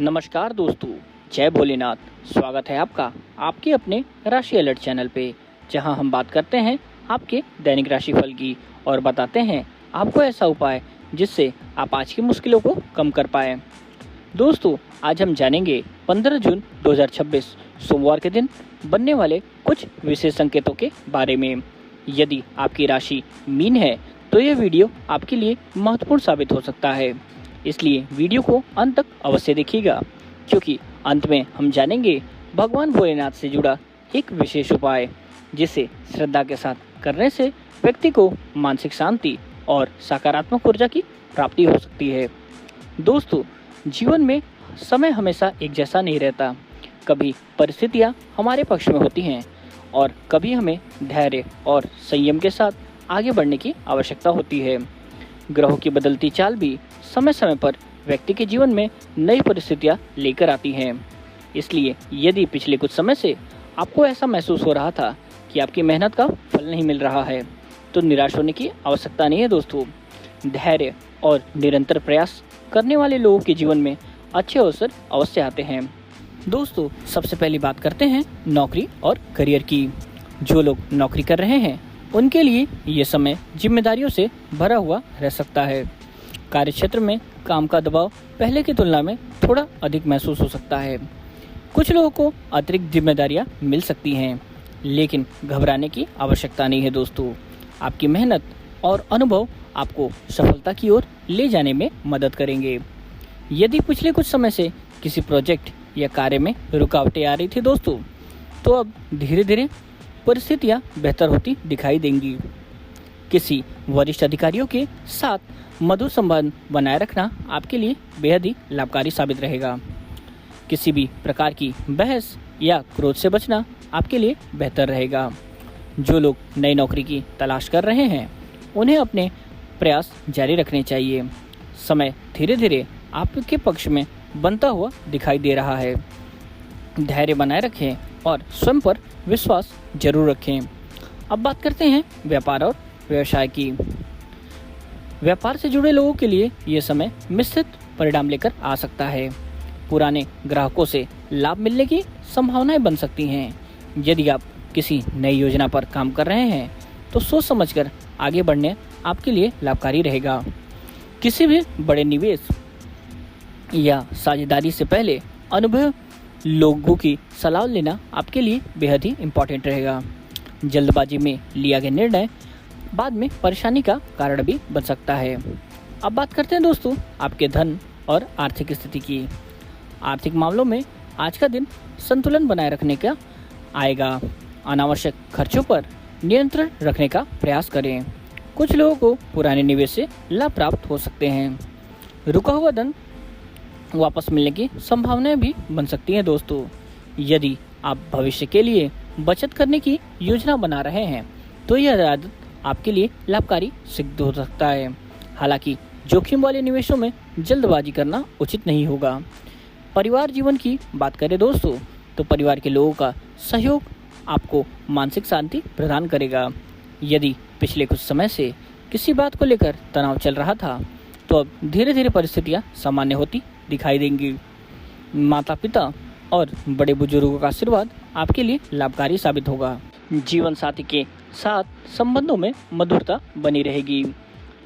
नमस्कार दोस्तों, जय भोलेनाथ। स्वागत है आपका आपके अपने राशि अलर्ट चैनल पे, जहां हम बात करते हैं आपके दैनिक राशिफल की और बताते हैं आपको ऐसा उपाय जिससे आप आज की मुश्किलों को कम कर पाएं। दोस्तों, आज हम जानेंगे 15 जून 2026 सोमवार के दिन बनने वाले कुछ विशेष संकेतों के बारे में। यदि आपकी राशि मीन है तो यह वीडियो आपके लिए महत्वपूर्ण साबित हो सकता है, इसलिए वीडियो को अंत तक अवश्य देखिएगा, क्योंकि अंत में हम जानेंगे भगवान भोलेनाथ से जुड़ा एक विशेष उपाय, जिसे श्रद्धा के साथ करने से व्यक्ति को मानसिक शांति और सकारात्मक ऊर्जा की प्राप्ति हो सकती है। दोस्तों, जीवन में समय हमेशा एक जैसा नहीं रहता। कभी परिस्थितियाँ हमारे पक्ष में होती हैं और कभी हमें धैर्य और संयम के साथ आगे बढ़ने की आवश्यकता होती है। ग्रहों की बदलती चाल भी समय समय पर व्यक्ति के जीवन में नई परिस्थितियां लेकर आती हैं। इसलिए यदि पिछले कुछ समय से आपको ऐसा महसूस हो रहा था कि आपकी मेहनत का फल नहीं मिल रहा है, तो निराश होने की आवश्यकता नहीं है। दोस्तों, धैर्य और निरंतर प्रयास करने वाले लोगों के जीवन में अच्छे अवसर अवश्य आते हैं। दोस्तों, सबसे पहली बात करते हैं नौकरी और करियर की। जो लोग नौकरी कर रहे हैं उनके लिए ये समय जिम्मेदारियों से भरा हुआ रह सकता है। कार्य क्षेत्र में काम का दबाव पहले की तुलना में थोड़ा अधिक महसूस हो सकता है। कुछ लोगों को अतिरिक्त जिम्मेदारियां मिल सकती हैं, लेकिन घबराने की आवश्यकता नहीं है। दोस्तों, आपकी मेहनत और अनुभव आपको सफलता की ओर ले जाने में मदद करेंगे। यदि पिछले कुछ समय से किसी प्रोजेक्ट या कार्य में रुकावटें आ रही थी दोस्तों, तो अब धीरे धीरे परिस्थितियां बेहतर होती दिखाई देंगी। किसी वरिष्ठ अधिकारियों के साथ मधुर संबंध बनाए रखना आपके लिए बेहद ही लाभकारी साबित रहेगा। किसी भी प्रकार की बहस या क्रोध से बचना आपके लिए बेहतर रहेगा। जो लोग नई नौकरी की तलाश कर रहे हैं उन्हें अपने प्रयास जारी रखने चाहिए। समय धीरे धीरे आपके पक्ष में बनता हुआ दिखाई दे रहा है। धैर्य बनाए रखें और स्वयं पर विश्वास जरूर रखें। अब बात करते हैं व्यापार और व्यवसाय की। व्यापार से जुड़े लोगों के लिए ये समय मिश्रित परिणाम लेकर आ सकता है। पुराने ग्राहकों से लाभ मिलने की संभावनाएं बन सकती हैं। यदि आप किसी नई योजना पर काम कर रहे हैं तो सोच समझकर आगे बढ़ने आपके लिए लाभकारी रहेगा। किसी भी बड़े निवेश या साझेदारी से पहले अनुभवी लोगों की सलाह लेना आपके लिए बेहद ही इम्पोर्टेंट रहेगा। जल्दबाजी में लिया गया निर्णय बाद में परेशानी का कारण भी बन सकता है। अब बात करते हैं दोस्तों आपके धन और आर्थिक स्थिति की। आर्थिक मामलों में आज का दिन संतुलन बनाए रखने का आएगा। अनावश्यक खर्चों पर नियंत्रण रखने का प्रयास करें। कुछ लोगों को पुराने निवेश से लाभ प्राप्त हो सकते हैं। रुका हुआ धन वापस मिलने की संभावनाएं भी बन सकती हैं। दोस्तों, यदि आप भविष्य के लिए बचत करने की योजना बना रहे हैं तो यह आदत आपके लिए लाभकारी सिद्ध हो सकता है। हालांकि जोखिम वाले निवेशों में जल्दबाजी करना उचित नहीं होगा। परिवार जीवन की बात करें दोस्तों, तो परिवार के लोगों का सहयोग आपको मानसिक शांति प्रदान करेगा। यदि पिछले कुछ समय से किसी बात को लेकर तनाव चल रहा था, तो अब धीरे धीरे परिस्थितियां सामान्य होती दिखाई देंगी। माता पिता और बड़े बुजुर्गों का आशीर्वाद आपके लिए लाभकारी साबित होगा। जीवन साथी के साथ संबंधों में मधुरता बनी रहेगी।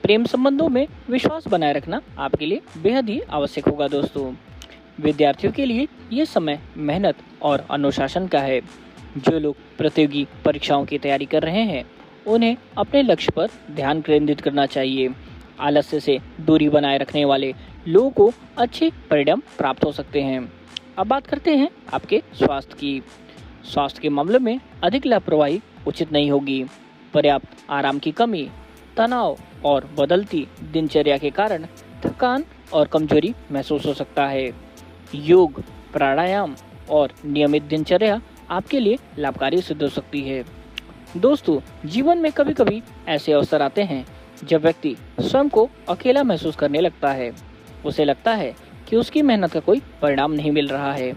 प्रेम संबंधों में विश्वास बनाए रखना आपके लिए बेहद ही आवश्यक होगा। दोस्तों, विद्यार्थियों के लिए ये समय मेहनत और अनुशासन का है। जो लोग प्रतियोगी परीक्षाओं की तैयारी कर रहे हैं उन्हें अपने लक्ष्य पर ध्यान केंद्रित करना चाहिए। आलस्य से दूरी बनाए रखने वाले लोगों को अच्छे परिणाम प्राप्त हो सकते हैं। अब बात करते हैं आपके स्वास्थ्य की। स्वास्थ्य के मामले में अधिक लापरवाही उचित नहीं होगी। पर्याप्त आराम की कमी, तनाव और बदलती दिनचर्या के कारण थकान और कमजोरी महसूस हो सकता है। योग, प्राणायाम और नियमित दिनचर्या आपके लिए लाभकारी सिद्ध हो सकती है। दोस्तों, जीवन में कभी कभी ऐसे अवसर आते हैं जब व्यक्ति स्वयं को अकेला महसूस करने लगता है। उसे लगता है कि उसकी मेहनत का कोई परिणाम नहीं मिल रहा है,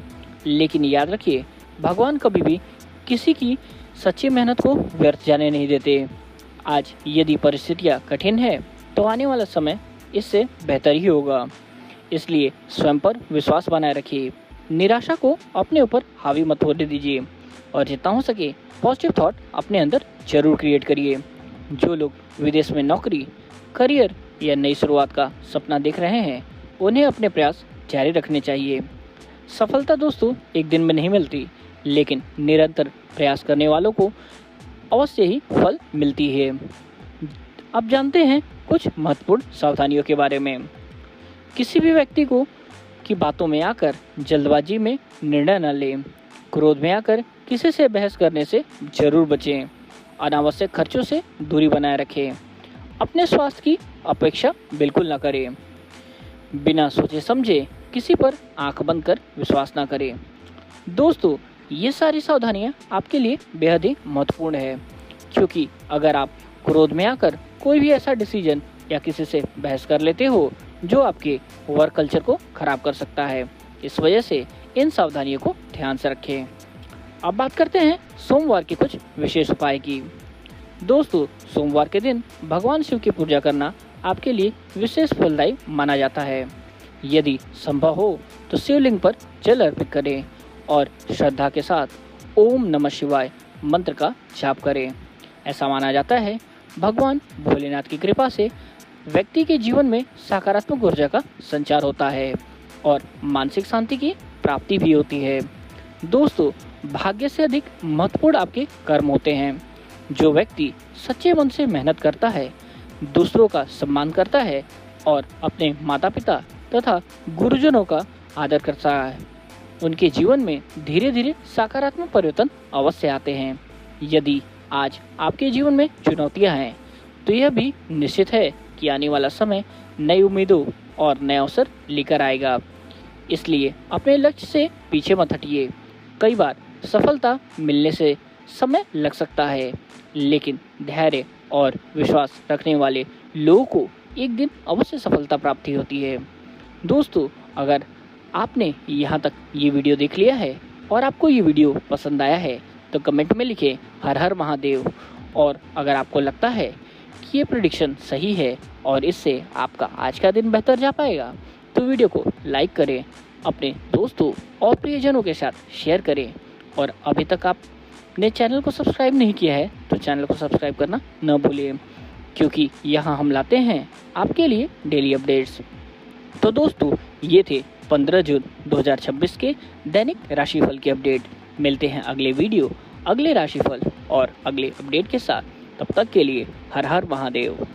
लेकिन याद रखिए, भगवान कभी भी किसी की सच्ची मेहनत को व्यर्थ जाने नहीं देते। आज यदि परिस्थितियाँ कठिन है तो आने वाला समय इससे बेहतर ही होगा। इसलिए स्वयं पर विश्वास बनाए रखिए। निराशा को अपने ऊपर हावी मत होने दीजिए और जितना हो सके पॉजिटिव थॉट अपने अंदर जरूर क्रिएट करिए। जो लोग विदेश में नौकरी, करियर या नई शुरुआत का सपना देख रहे हैं, उन्हें अपने प्रयास जारी रखने चाहिए। सफलता दोस्तों एक दिन में नहीं मिलती, लेकिन निरंतर प्रयास करने वालों को अवश्य ही फल मिलती है। अब जानते हैं कुछ महत्वपूर्ण सावधानियों के बारे में। किसी भी व्यक्ति को की बातों में आकर जल्दबाजी में निर्णय न लें। क्रोध में आकर किसी से बहस करने से जरूर बचें। अनावश्यक खर्चों से दूरी बनाए रखें। अपने स्वास्थ्य की अपेक्षा बिल्कुल न करें। बिना सोचे समझे किसी पर आंख बंद कर विश्वास न करें। दोस्तों ये सारी सावधानियां आपके लिए बेहद ही महत्वपूर्ण है, क्योंकि अगर आप क्रोध में आकर कोई भी ऐसा डिसीजन या किसी से बहस कर लेते हो जो आपके वर्क कल्चर को खराब कर सकता है, इस वजह से इन सावधानियों को ध्यान से रखें। अब बात करते हैं सोमवार के कुछ विशेष उपाय की। दोस्तों सोमवार के दिन भगवान शिव की पूजा करना आपके लिए विशेष फलदायी माना जाता है। यदि संभव हो तो शिवलिंग पर जल अर्पित करें और श्रद्धा के साथ ओम नमः शिवाय मंत्र का जाप करें। ऐसा माना जाता है भगवान भोलेनाथ की कृपा से व्यक्ति के जीवन में सकारात्मक ऊर्जा का संचार होता है और मानसिक शांति की प्राप्ति भी होती है। दोस्तों भाग्य से अधिक महत्वपूर्ण आपके कर्म होते हैं। जो व्यक्ति सच्चे मन से मेहनत करता है, दूसरों का सम्मान करता है और अपने माता पिता तथा गुरुजनों का आदर करता है, उनके जीवन में धीरे धीरे सकारात्मक परिवर्तन अवश्य आते हैं। यदि आज आपके जीवन में चुनौतियां हैं, तो यह भी निश्चित है कि आने वाला समय नई उम्मीदों और नए अवसर लेकर आएगा। इसलिए अपने लक्ष्य से पीछे मत हटिए। कई बार सफलता मिलने से समय लग सकता है, लेकिन धैर्य और विश्वास रखने वाले लोगों को एक दिन अवश्य सफलता प्राप्ति होती है। दोस्तों अगर आपने यहाँ तक ये वीडियो देख लिया है और आपको ये वीडियो पसंद आया है तो कमेंट में लिखें हर हर महादेव। और अगर आपको लगता है कि ये प्रेडिक्शन सही है और इससे आपका आज का दिन बेहतर जा पाएगा, तो वीडियो को लाइक करें, अपने दोस्तों और प्रियजनों के साथ शेयर करें। और अभी तक आपने चैनल को सब्सक्राइब नहीं किया है तो चैनल को सब्सक्राइब करना न भूलिए, क्योंकि यहाँ हम लाते हैं आपके लिए डेली अपडेट्स। तो दोस्तों ये थे 15 जून 2026 के दैनिक राशिफल के अपडेट। मिलते हैं अगले वीडियो, अगले राशिफल और अगले अपडेट के साथ। तब तक के लिए हर हर महादेव।